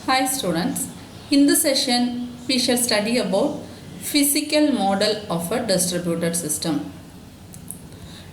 Hi students, in this session we shall study about physical model of a distributed system.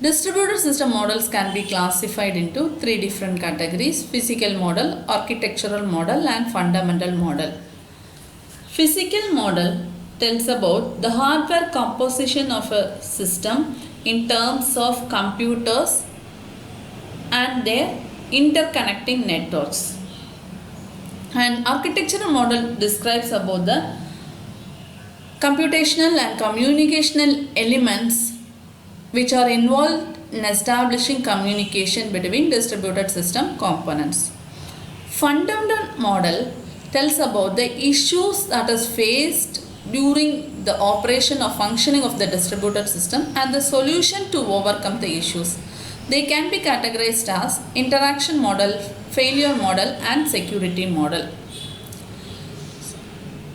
Distributed system models can be classified into three different categories: physical model, architectural model and fundamental model. Physical model tells about the hardware composition of a system in terms of computers and their interconnecting networks. And architectural model describes about the computational and communicational elements which are involved in establishing communication between distributed system components. Fundamental model tells about the issues that is faced during the operation or functioning of the distributed system and the solution to overcome the issues. They can be categorized as interaction model, failure model and security model.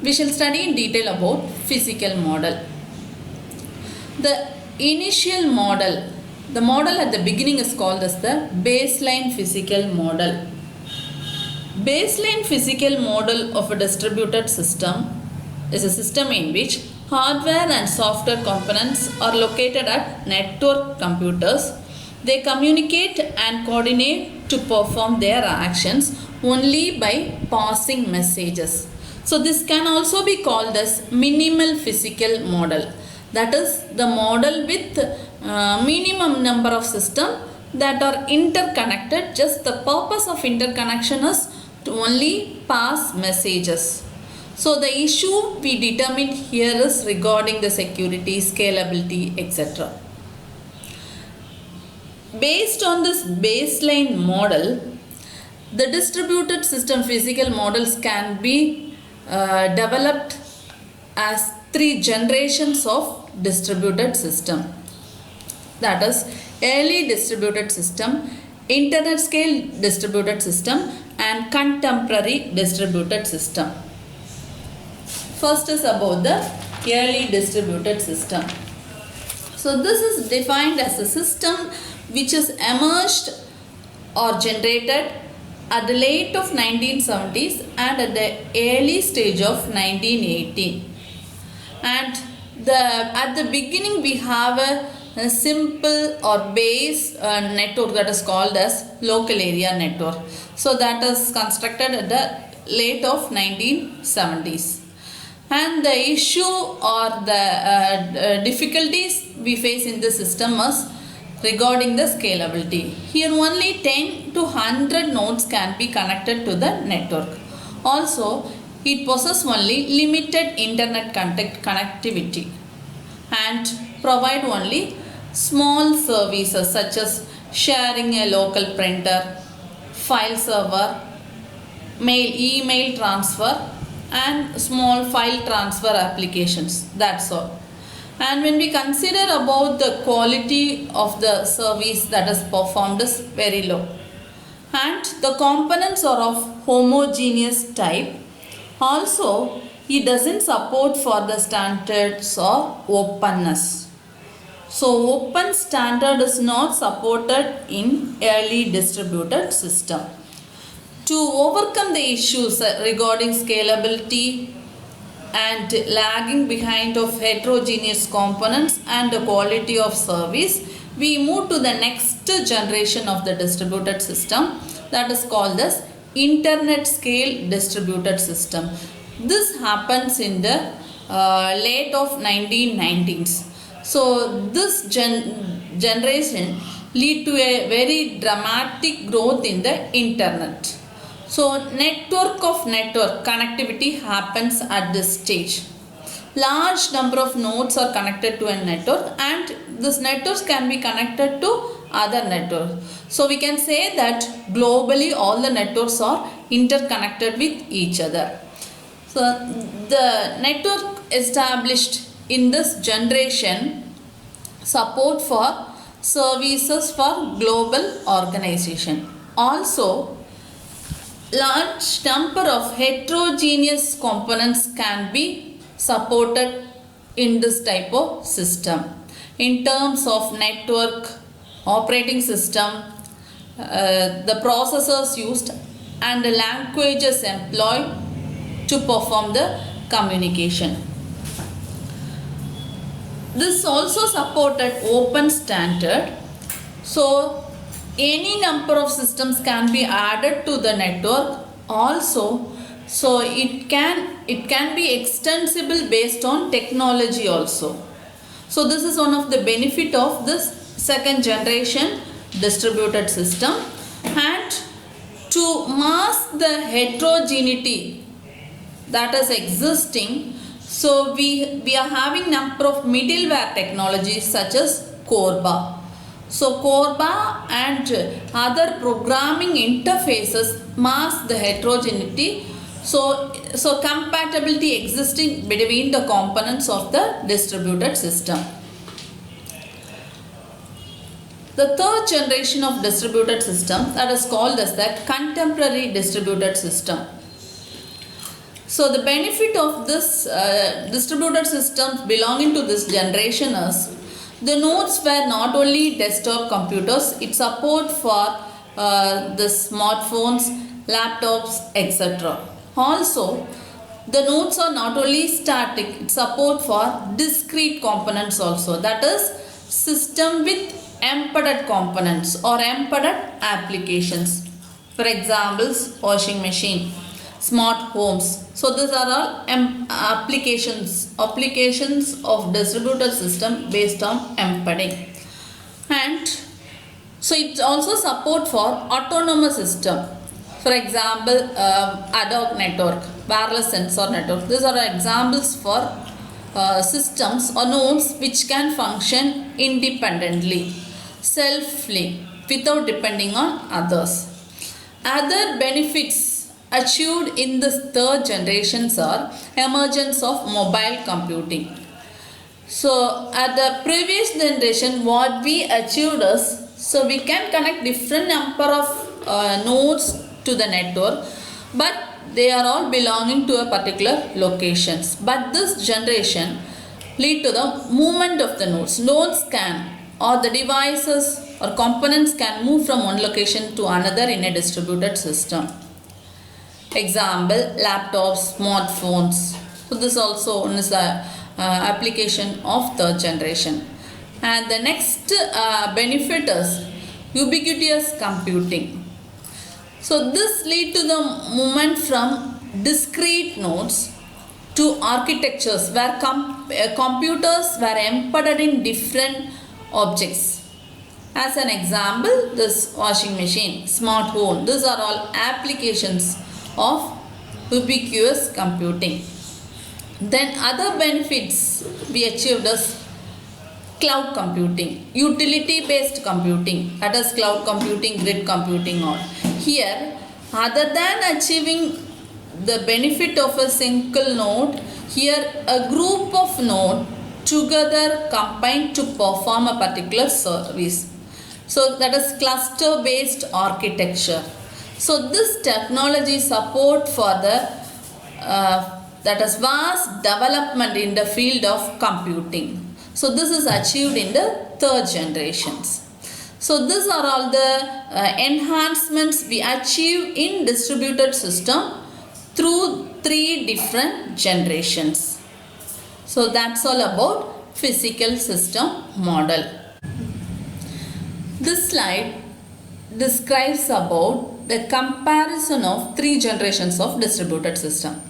We shall study in detail about physical model. The initial model, the model at the beginning is called as the baseline physical model. Baseline physical model of a distributed system is a system in which hardware and software components are located at network computers. They communicate and coordinate to perform their actions only by passing messages. So this can also be called as minimal physical model. That is the model with minimum number of systems that are interconnected. Just the purpose of interconnection is to only pass messages. So the issue we determined here is regarding the security, scalability, etc. Based on this baseline model, the distributed system physical models can be developed as three generations of distributed system. That is early distributed system, internet scale distributed system and contemporary distributed system. First is about the early distributed system. So this is defined as a system which is emerged or generated at the late of 1970s and at the early stage of 1980. And at the beginning we have a simple or base network that is called as local area network. So that is constructed at the late of 1970s. And the issue or the difficulties we face in the system is regarding the scalability. Here only 10 to 100 nodes can be connected to the network. Also, it possesses only limited internet connectivity and provide only small services such as sharing a local printer, file server, email transfer and small file transfer applications. That's all. And when we consider about the quality of the service that is performed is very low. And the components are of homogeneous type. Also, it doesn't support for the standards or openness. So, open standard is not supported in early distributed system. To overcome the issues regarding scalability and lagging behind of heterogeneous components and the quality of service, we move to the next generation of the distributed system that is called as internet scale distributed system. This happens in the late of 1990s. So this generation lead to a very dramatic growth in the internet. So network connectivity happens at this stage. Large number of nodes are connected to a network and this networks can be connected to other networks. So we can say that globally all the networks are interconnected with each other. So the network established in this generation support for services for global organization. Also, large number of heterogeneous components can be supported in this type of system. In terms of network, operating system, the processors used and the languages employed to perform the communication. This also supported open standard. So any number of systems can be added to the network also. So it can be extensible based on technology also. So this is one of the benefit of this second generation distributed system. And to mask the heterogeneity that is existing, so we are having number of middleware technologies such as CORBA. So CORBA and other programming interfaces mask the heterogeneity. So compatibility existing between the components of the distributed system. The third generation of distributed system, that is called as the contemporary distributed system. So the benefit of this distributed systems belonging to this generation is the nodes were not only desktop computers, it support for the smartphones, laptops, etc. Also, the nodes are not only static, it support for discrete components also, that is system with embedded components or embedded applications. For examples, washing machine, smart homes. So these are all applications of distributed system based on embedding. And so it also support for autonomous system. For example, ad hoc network, wireless sensor network. These are examples for systems or nodes which can function independently, selfly, without depending on others. Other benefits achieved in this third generations are emergence of mobile computing. So at the previous generation, what we achieved is, so we can connect different number of nodes to the network, but they are all belonging to a particular locations. But this generation lead to the movement of the nodes. Nodes can, or the devices or components can move from one location to another in a distributed system. Example, laptops, smartphones. So this also is a application of third generation. And the next benefit is ubiquitous computing. So this lead to the movement from discrete nodes to architectures where computers were embedded in different objects. As an example, this washing machine, smart home, these are all applications of ubiquitous computing. Then other benefits we achieved is cloud computing, utility based computing, that is cloud computing, grid computing all. Here, other than achieving the benefit of a single node, here a group of nodes together combine to perform a particular service. So that is cluster based architecture. So this technology support for the that is vast development in the field of computing. So this is achieved in the third generations. So these are all the enhancements we achieve in distributed system through 3 different generations. So that's all about physical system model. This slide describes about the comparison of 3 generations of distributed system.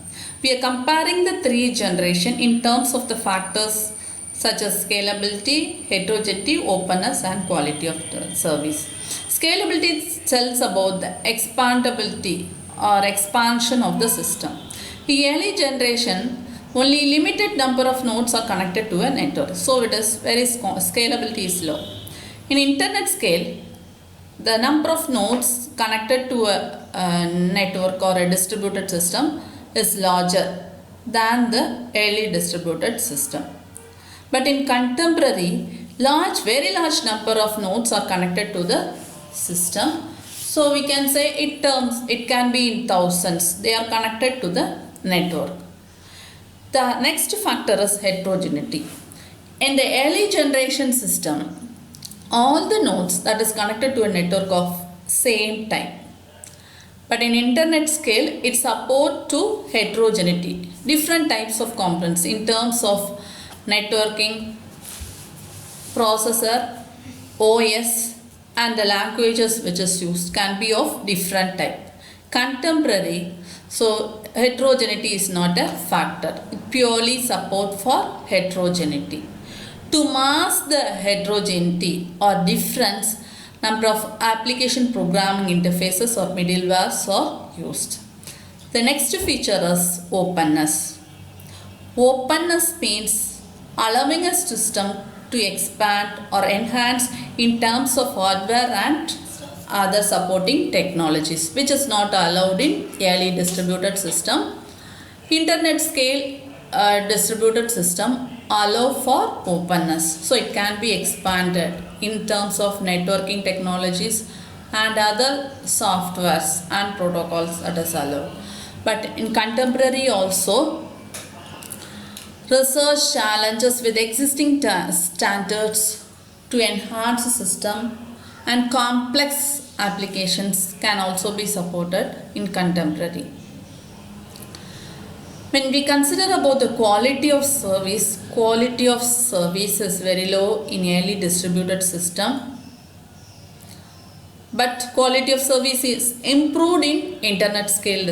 We are comparing the 3 generations in terms of the factors such as scalability, heterogeneity, openness and quality of the service. Scalability tells about the expandability or expansion of the system. In early generation, only limited number of nodes are connected to a network. So it is very scalability is low. In internet scale, the number of nodes connected to a network or a distributed system is larger than the early distributed system. But in contemporary, very large number of nodes are connected to the system. So we can say it can be in thousands. They are connected to the network. The next factor is heterogeneity. In the early generation system, all the nodes that is connected to a network of same type. But in internet scale, it support to heterogeneity, different types of components in terms of networking, processor, OS, and the languages which is used can be of different type. Contemporary, so heterogeneity is not a factor. It purely support for heterogeneity. To mask the heterogeneity or difference, number of application programming interfaces or middlewares are used. The next feature is openness. Openness means allowing a system to expand or enhance in terms of hardware and other supporting technologies, which is not allowed in early distributed system. Internet scale distributed system allow for openness, so it can be expanded in terms of networking technologies and other softwares and protocols that is allowed. But in contemporary also, research challenges with existing standards to enhance the system and complex applications can also be supported in contemporary. When we consider about the quality of service is very low in early distributed system, but quality of service is improved in internet scale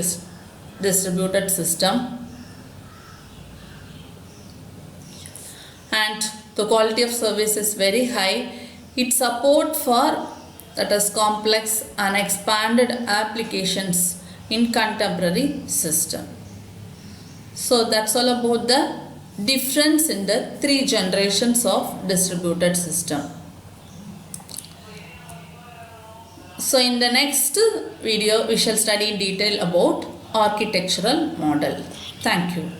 distributed system, and the quality of service is very high. It support for that is complex and expanded applications in contemporary system. So that's all about the difference in the three generations of distributed system. So in the next video we shall study in detail about architectural model. Thank you.